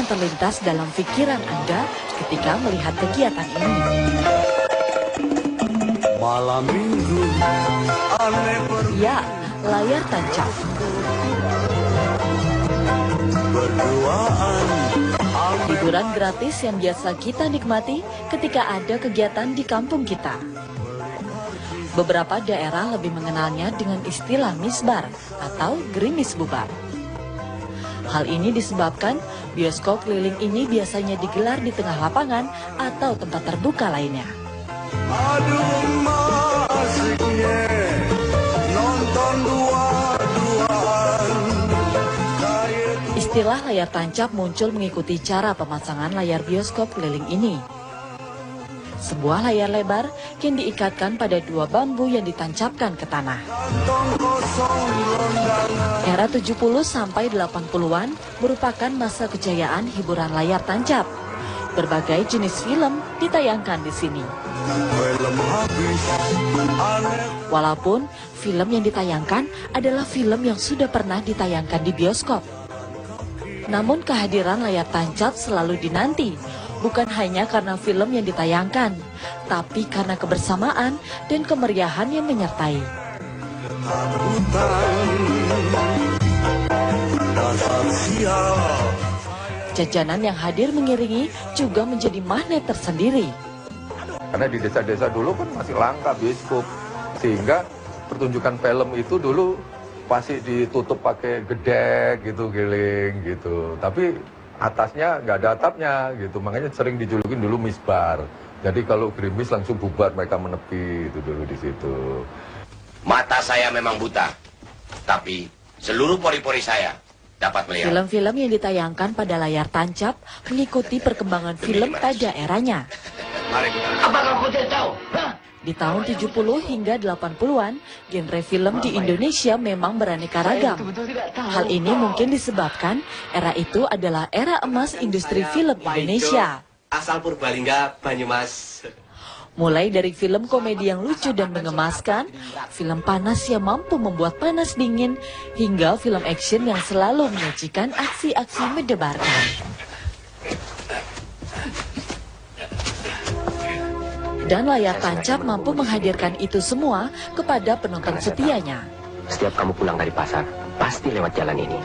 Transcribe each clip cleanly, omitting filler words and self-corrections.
terlintas dalam pikiran Anda ketika melihat kegiatan ini? Malam minggu aneh Ya, layar tancap. berduaan. Hiburan gratis yang biasa kita nikmati ketika ada kegiatan di kampung kita. Beberapa daerah lebih mengenalnya dengan istilah misbar atau gerimis bubar. Hal ini disebabkan bioskop keliling ini biasanya digelar di tengah lapangan atau tempat terbuka lainnya. Aduh asiknya nonton dua-duaan. Istilah layar tancap muncul mengikuti cara pemasangan layar bioskop keliling ini. Sebuah layar lebar yang diikatkan pada dua bambu yang ditancapkan ke tanah. Era 70 sampai 80-an merupakan masa kejayaan hiburan layar tancap. Berbagai jenis film ditayangkan di sini. Walaupun film yang ditayangkan adalah film yang sudah pernah ditayangkan di bioskop. Namun kehadiran layar tancap selalu dinanti, bukan hanya karena film yang ditayangkan, tapi karena kebersamaan dan kemeriahan yang menyertai. Jajanan yang hadir mengiringi juga menjadi magnet tersendiri. Karena di desa-desa dulu kan masih langka bioskop, sehingga pertunjukan film itu dulu pasti ditutup pakai gedek gitu, giling gitu. Tapi atasnya nggak ada atapnya gitu, makanya sering dijulukin dulu misbar. Jadi kalau gerimis langsung bubar, mereka menepi itu dulu di situ. Mata saya memang buta, tapi seluruh pori-pori saya dapat melihat. Film-film yang ditayangkan pada layar tancap mengikuti perkembangan film pada eranya. Apakah kau tidak tahu? Di tahun 70 hingga 80-an, genre film di Indonesia memang beraneka ragam. Hal ini mungkin disebabkan era itu adalah era emas industri film Indonesia. Asal Purbalingga, Banyumas. Mulai dari film komedi yang lucu dan mengemaskan, film panas yang mampu membuat panas dingin, hingga film action yang selalu menyajikan aksi-aksi mendebarkan. Dan layar tancap mampu menghadirkan itu semua kepada penonton setianya. Setiap kamu pulang dari pasar, pasti lewat jalan ini.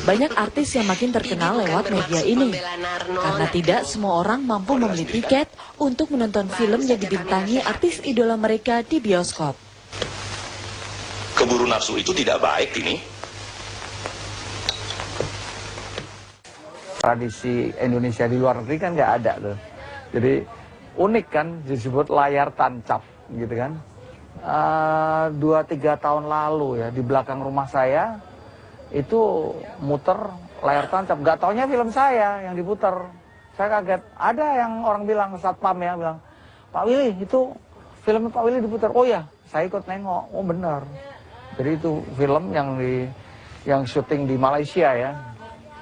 Banyak artis yang makin terkenal lewat media ini, karena tidak semua orang mampu membeli tiket untuk menonton film yang dibintangi artis idola mereka di bioskop. Keburu nafsu itu tidak baik ini. Tradisi Indonesia di luar negeri kan nggak ada tuh. Jadi unik kan disebut layar tancap gitu kan. 2-3 tahun lalu ya di belakang rumah saya itu muter layar tancap, gak taunya film saya yang diputer. Saya kaget, ada yang orang bilang, satpam ya bilang, Pak Willy itu film Pak Willy diputer. Oh ya, saya ikut nengok. Oh benar. Jadi itu film yang syuting di Malaysia ya.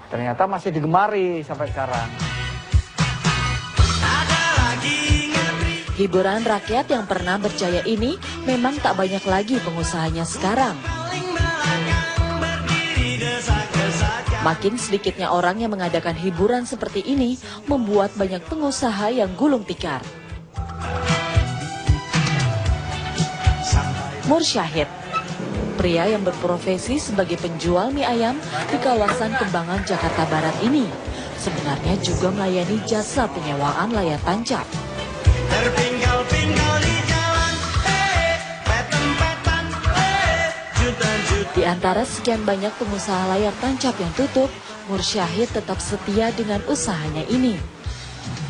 Ternyata masih digemari sampai sekarang. Hiburan rakyat yang pernah berjaya ini memang tak banyak lagi pengusahanya sekarang. Makin sedikitnya orang yang mengadakan hiburan seperti ini membuat banyak pengusaha yang gulung tikar. Mursyahid, pria yang berprofesi sebagai penjual mie ayam di kawasan Kembangan, Jakarta Barat ini, sebenarnya juga melayani jasa penyewaan layar tancap. Di antara sekian banyak pengusaha layar tancap yang tutup, Mursyahid tetap setia dengan usahanya ini.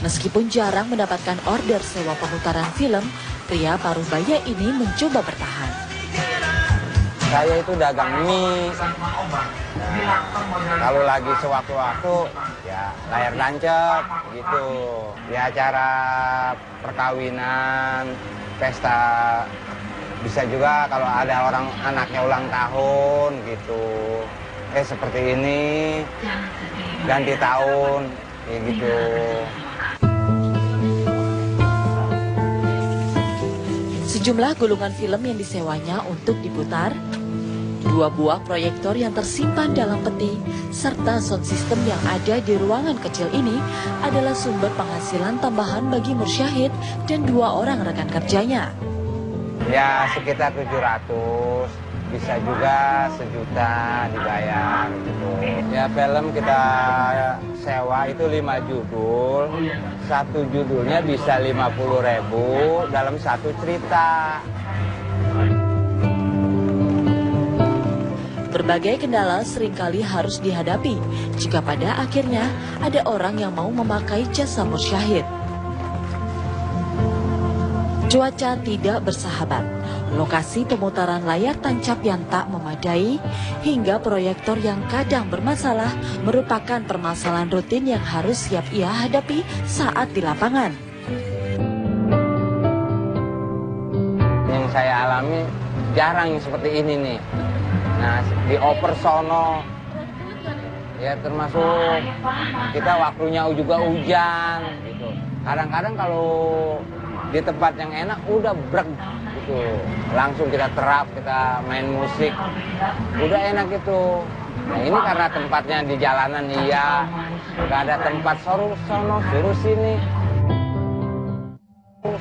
Meskipun jarang mendapatkan order sewa pemutaran film, pria paruh baya ini mencoba bertahan. Saya itu dagang mie. Kalau lagi sewaktu-waktu, ya layar tancap gitu. Di acara perkawinan, pesta. Bisa juga kalau ada orang anaknya ulang tahun gitu. Seperti ini, ganti tahun, kayak gitu. Sejumlah gulungan film yang disewanya untuk diputar, 2 buah proyektor yang tersimpan dalam peti, serta sound system yang ada di ruangan kecil ini adalah sumber penghasilan tambahan bagi Mursyahid dan 2 orang rekan kerjanya. Ya sekitar 700, bisa juga 1 juta dibayar gitu. Ya film kita sewa itu 5 judul, 1 judulnya bisa 50.000 dalam 1 cerita. Berbagai kendala seringkali harus dihadapi jika pada akhirnya ada orang yang mau memakai jasa Mursyahid. Cuaca tidak bersahabat, lokasi pemutaran layar tancap yang tak memadai, hingga proyektor yang kadang bermasalah merupakan permasalahan rutin yang harus siap ia hadapi saat di lapangan. Yang saya alami jarang seperti ini nih. Nah, di oper sono, ya termasuk kita waktunya juga hujan gitu. Kadang-kadang kalau di tempat yang enak udah brek gitu, langsung kita terap, kita main musik, udah enak gitu. Nah ini karena tempatnya di jalanan, iya, nggak ada tempat sono suruh sini,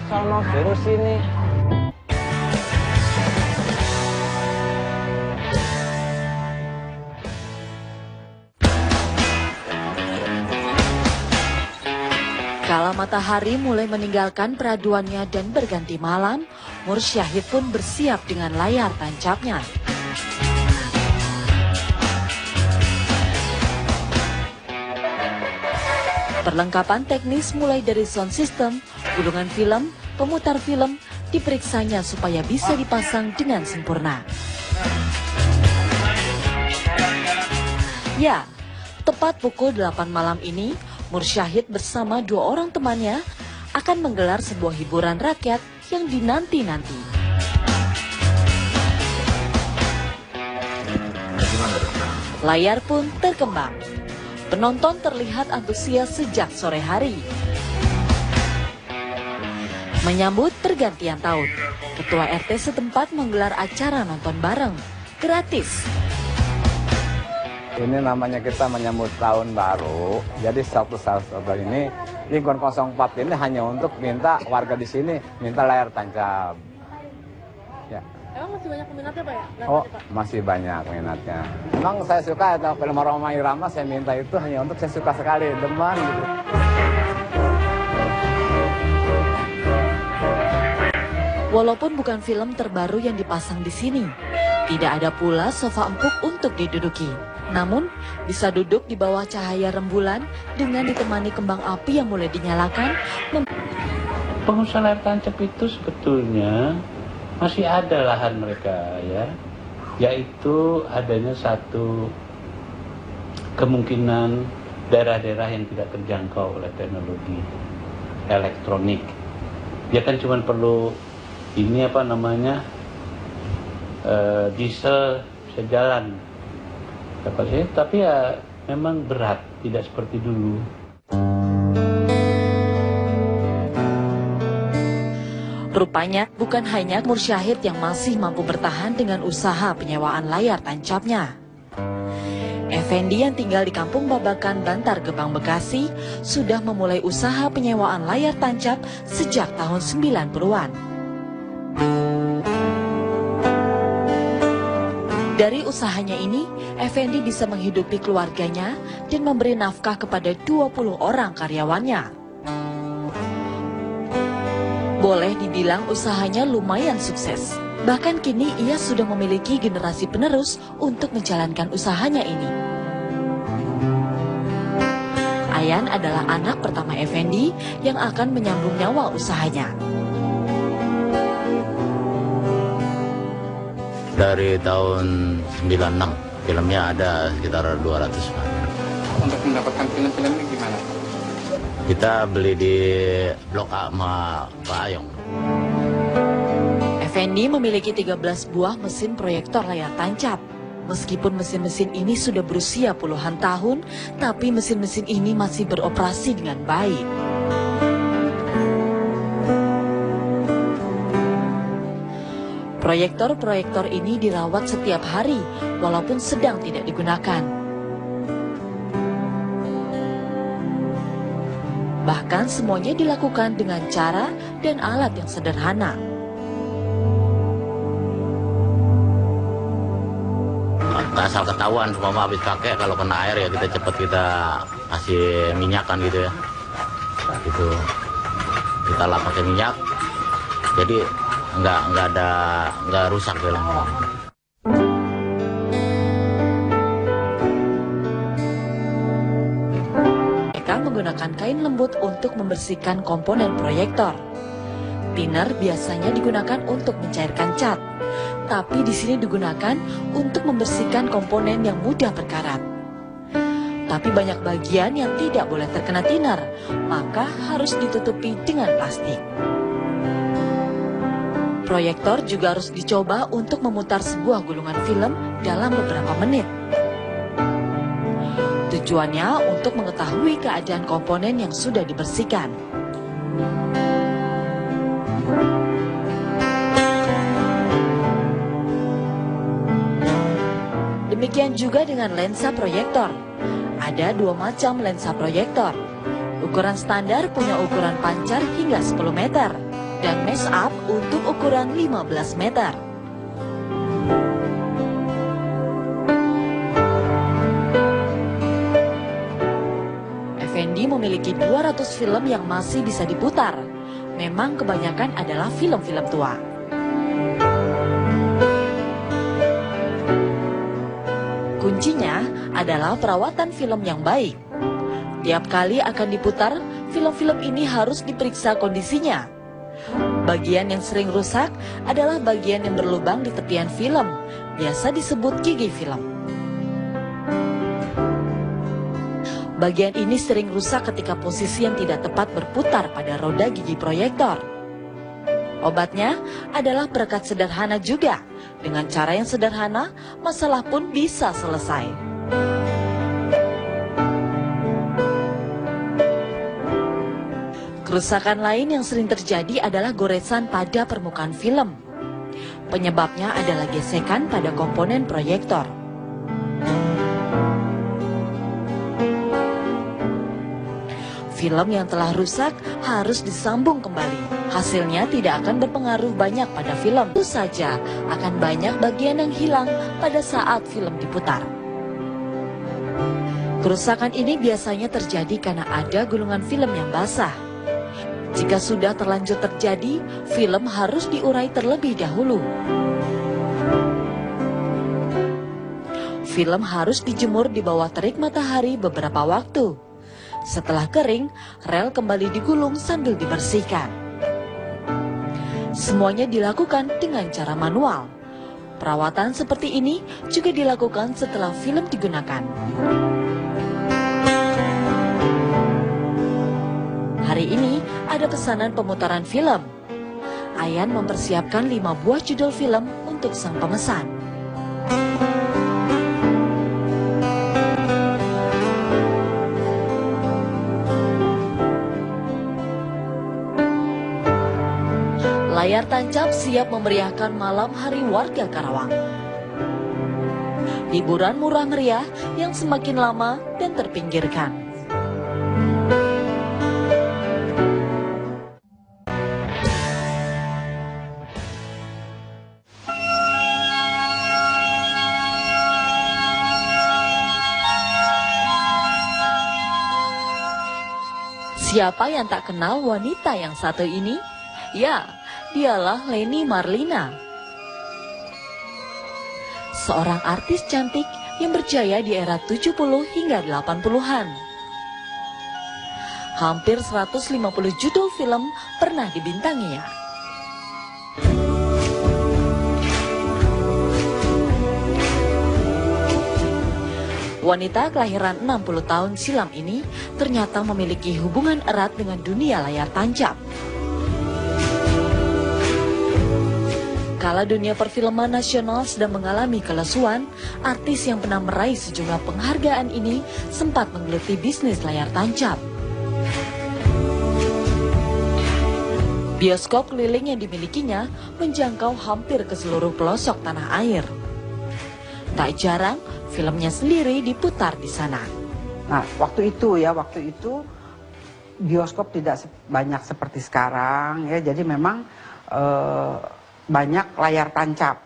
sono suruh sini. Kala matahari mulai meninggalkan peraduannya dan berganti malam, Mursyahid pun bersiap dengan layar tancapnya. Perlengkapan teknis mulai dari sound system, gulungan film, pemutar film, diperiksanya supaya bisa dipasang dengan sempurna. Ya, tepat pukul 8 malam ini, Mursyahid bersama 2 orang temannya akan menggelar sebuah hiburan rakyat yang dinanti-nanti. Layar pun terkembang. Penonton terlihat antusias sejak sore hari. Menyambut pergantian tahun, Ketua RT setempat menggelar acara nonton bareng, gratis. Ini namanya kita menyambut tahun baru, jadi satu ini Lingkungan 04 ini hanya untuk minta warga di sini minta layar tancap. Ya. Emang masih banyak peminatnya Pak ya? Oh, masih banyak minatnya. Memang saya suka atau film Roma Irama saya minta itu hanya untuk saya suka sekali, demen gitu. Walaupun bukan film terbaru yang dipasang di sini, tidak ada pula sofa empuk untuk diduduki. Namun, bisa duduk di bawah cahaya rembulan dengan ditemani kembang api yang mulai dinyalakan. Pengusaha layar tancap itu sebetulnya masih ada lahan mereka ya, yaitu adanya satu kemungkinan daerah-daerah yang tidak terjangkau oleh teknologi elektronik. Dia kan cuma perlu ini apa namanya diesel bisa jalan. Tapi ya memang berat, tidak seperti dulu. Rupanya bukan hanya Mursyahid yang masih mampu bertahan dengan usaha penyewaan layar tancapnya. Effendi yang tinggal di Kampung Babakan, Bantar Gebang, Bekasi sudah memulai usaha penyewaan layar tancap sejak tahun 90-an. Dari usahanya ini, Effendi bisa menghidupi keluarganya dan memberi nafkah kepada 20 orang karyawannya. Boleh dibilang usahanya lumayan sukses. Bahkan kini ia sudah memiliki generasi penerus untuk menjalankan usahanya ini. Ayan adalah anak pertama Effendi yang akan menyambung nyawa usahanya. Dari tahun 96, filmnya ada sekitar 200. Untuk mendapatkan film-film ini gimana? Kita beli di Blok A sama Pak Ayong. Effendi memiliki 13 buah mesin proyektor layar tancap. Meskipun mesin-mesin ini sudah berusia puluhan tahun, tapi mesin-mesin ini masih beroperasi dengan baik. Proyektor-proyektor ini dirawat setiap hari walaupun sedang tidak digunakan. Bahkan semuanya dilakukan dengan cara dan alat yang sederhana. Asal ketahuan semua habis pakai, kalau kena air ya kita kasih minyakan gitu ya. Gitu. Kita lap pakai minyak. Jadi nggak rusak filmnya. Mereka menggunakan kain lembut untuk membersihkan komponen proyektor. Thinner biasanya digunakan untuk mencairkan cat, tapi di sini digunakan untuk membersihkan komponen yang mudah berkarat. Tapi banyak bagian yang tidak boleh terkena thinner, maka harus ditutupi dengan plastik. Proyektor juga harus dicoba untuk memutar sebuah gulungan film dalam beberapa menit. Tujuannya untuk mengetahui keadaan komponen yang sudah dibersihkan. Demikian juga dengan lensa proyektor. Ada dua macam lensa proyektor. Ukuran standar punya ukuran pancar hingga 10 meter. Dan mesh up untuk ukuran 15 meter. Effendi memiliki 200 film yang masih bisa diputar. Memang kebanyakan adalah film-film tua. Kuncinya adalah perawatan film yang baik. Tiap kali akan diputar, film-film ini harus diperiksa kondisinya. Bagian yang sering rusak adalah bagian yang berlubang di tepian film, biasa disebut gigi film. Bagian ini sering rusak ketika posisi yang tidak tepat berputar pada roda gigi proyektor. Obatnya adalah perekat sederhana juga. Dengan cara yang sederhana, masalah pun bisa selesai. Kerusakan lain yang sering terjadi adalah goresan pada permukaan film. Penyebabnya adalah gesekan pada komponen proyektor. Film yang telah rusak harus disambung kembali. Hasilnya tidak akan berpengaruh banyak pada film. Tentu saja akan banyak bagian yang hilang pada saat film diputar. Kerusakan ini biasanya terjadi karena ada gulungan film yang basah. Jika sudah terlanjur terjadi, film harus diurai terlebih dahulu. Film harus dijemur di bawah terik matahari beberapa waktu. Setelah kering, rel kembali digulung sambil dibersihkan. Semuanya dilakukan dengan cara manual. Perawatan seperti ini juga dilakukan setelah film digunakan. Hari ini ada pesanan pemutaran film. Ayan mempersiapkan 5 buah judul film untuk sang pemesan. Layar tancap siap memeriahkan malam hari warga Karawang. Hiburan murah meriah yang semakin lama dan terpinggirkan. Siapa yang tak kenal wanita yang satu ini? Ya, dialah Leni Marlina. Seorang artis cantik yang berjaya di era 70 hingga 80-an. Hampir 150 judul film pernah dibintanginya. Wanita kelahiran 60 tahun silam ini ternyata memiliki hubungan erat dengan dunia layar tancap. Kala dunia perfilman nasional sedang mengalami kelesuan, artis yang pernah meraih sejumlah penghargaan ini sempat menggeluti bisnis layar tancap. Bioskop keliling yang dimilikinya menjangkau hampir ke seluruh pelosok tanah air. Tak jarang, filmnya sendiri diputar di sana. Nah, waktu itu bioskop tidak banyak seperti sekarang ya. Jadi memang banyak layar tancap,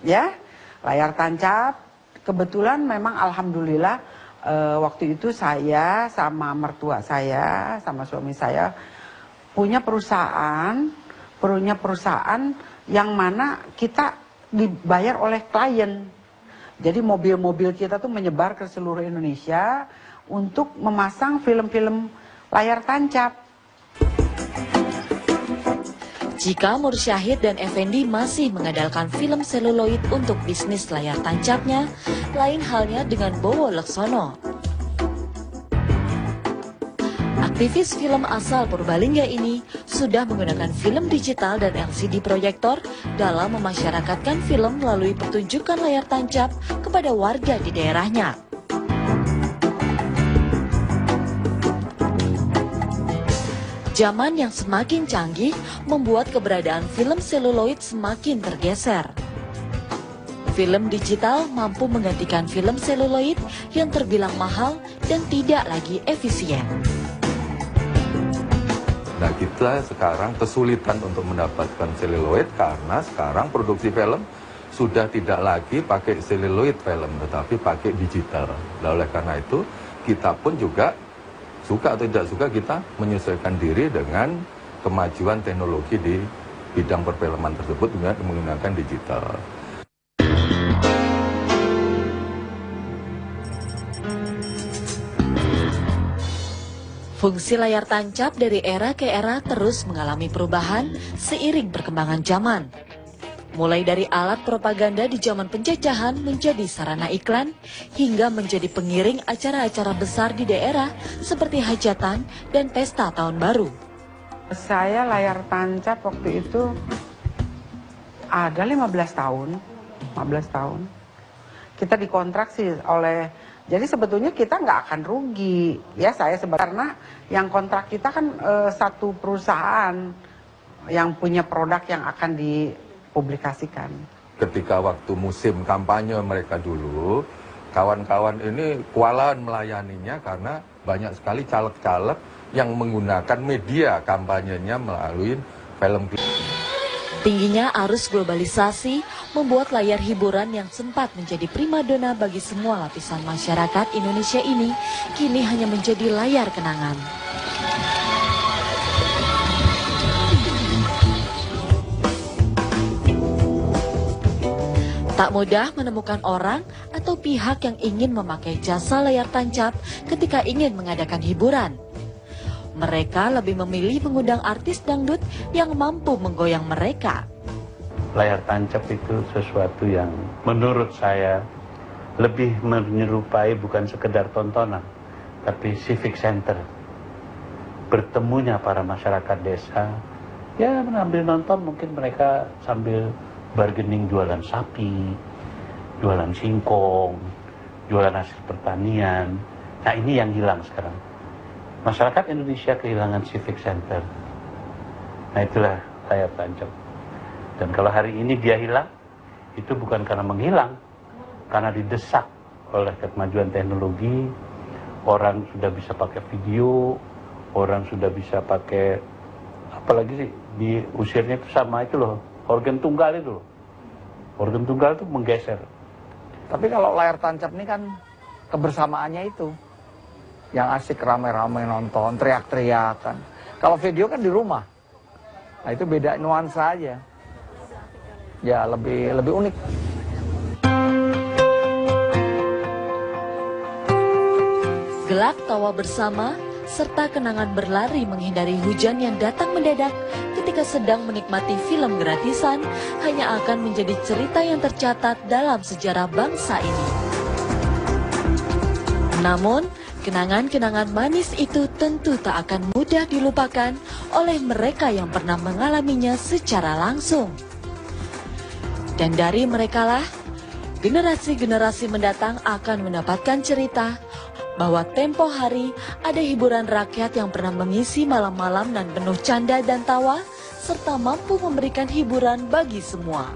ya. Layar tancap. Kebetulan memang alhamdulillah waktu itu saya sama mertua saya, sama suami saya punya perusahaan yang mana kita dibayar oleh klien. Jadi mobil-mobil kita tuh menyebar ke seluruh Indonesia untuk memasang film-film layar tancap. Jika Mursyahid dan Effendi masih mengandalkan film seluloid untuk bisnis layar tancapnya, lain halnya dengan Bowo Leksono. Aktivis film asal Purbalingga ini sudah menggunakan film digital dan LCD proyektor dalam memasyarakatkan film melalui pertunjukan layar tancap kepada warga di daerahnya. Zaman yang semakin canggih membuat keberadaan film seluloid semakin tergeser. Film digital mampu menggantikan film seluloid yang terbilang mahal dan tidak lagi efisien. Nah, kita sekarang kesulitan untuk mendapatkan seluloid karena sekarang produksi film sudah tidak lagi pakai seluloid film, tetapi pakai digital. Nah, oleh karena itu, kita pun juga suka atau tidak suka kita menyesuaikan diri dengan kemajuan teknologi di bidang perfilman tersebut dengan menggunakan digital. Fungsi layar tancap dari era ke era terus mengalami perubahan seiring perkembangan zaman. Mulai dari alat propaganda di zaman penjajahan menjadi sarana iklan, hingga menjadi pengiring acara-acara besar di daerah seperti hajatan dan pesta tahun baru. Saya layar tancap waktu itu ada 15 tahun. Kita dikontrak sih jadi sebetulnya kita nggak akan rugi, ya saya karena yang kontrak kita kan satu perusahaan yang punya produk yang akan dipublikasikan. Ketika waktu musim kampanye mereka dulu, kawan-kawan ini kewalahan melayaninya karena banyak sekali caleg-caleg yang menggunakan media kampanyenya melalui film. Tingginya arus globalisasi membuat layar hiburan yang sempat menjadi primadona bagi semua lapisan masyarakat Indonesia ini kini hanya menjadi layar kenangan. Tak mudah menemukan orang atau pihak yang ingin memakai jasa layar tancap ketika ingin mengadakan hiburan. Mereka lebih memilih mengundang artis dangdut yang mampu menggoyang mereka. Layar tancap itu sesuatu yang menurut saya lebih menyerupai bukan sekedar tontonan, tapi civic center. Bertemunya para masyarakat desa, ya mengambil nonton mungkin mereka sambil bargaining jualan sapi, jualan singkong, jualan hasil pertanian. Nah ini yang hilang sekarang. Masyarakat Indonesia kehilangan civic center. Nah itulah layar tancap. Dan kalau hari ini dia hilang, itu bukan karena menghilang, karena didesak oleh kemajuan teknologi. Orang sudah bisa pakai video, orang sudah bisa pakai, apalagi sih, diusirnya itu sama itu loh, organ tunggal itu loh. Organ tunggal itu menggeser. Tapi kalau layar tancap ini kan kebersamaannya itu. Yang asik rame-rame nonton, teriak-teriakan. Kalau video kan di rumah. Nah itu beda nuansa aja. Ya lebih unik. Gelak tawa bersama, serta kenangan berlari menghindari hujan yang datang mendadak ketika sedang menikmati film gratisan hanya akan menjadi cerita yang tercatat dalam sejarah bangsa ini. Namun, kenangan-kenangan manis itu tentu tak akan mudah dilupakan oleh mereka yang pernah mengalaminya secara langsung. Dan dari merekalah Generasi-generasi mendatang akan mendapatkan cerita bahwa tempo hari ada hiburan rakyat yang pernah mengisi malam-malam dan penuh canda dan tawa, serta mampu memberikan hiburan bagi semua.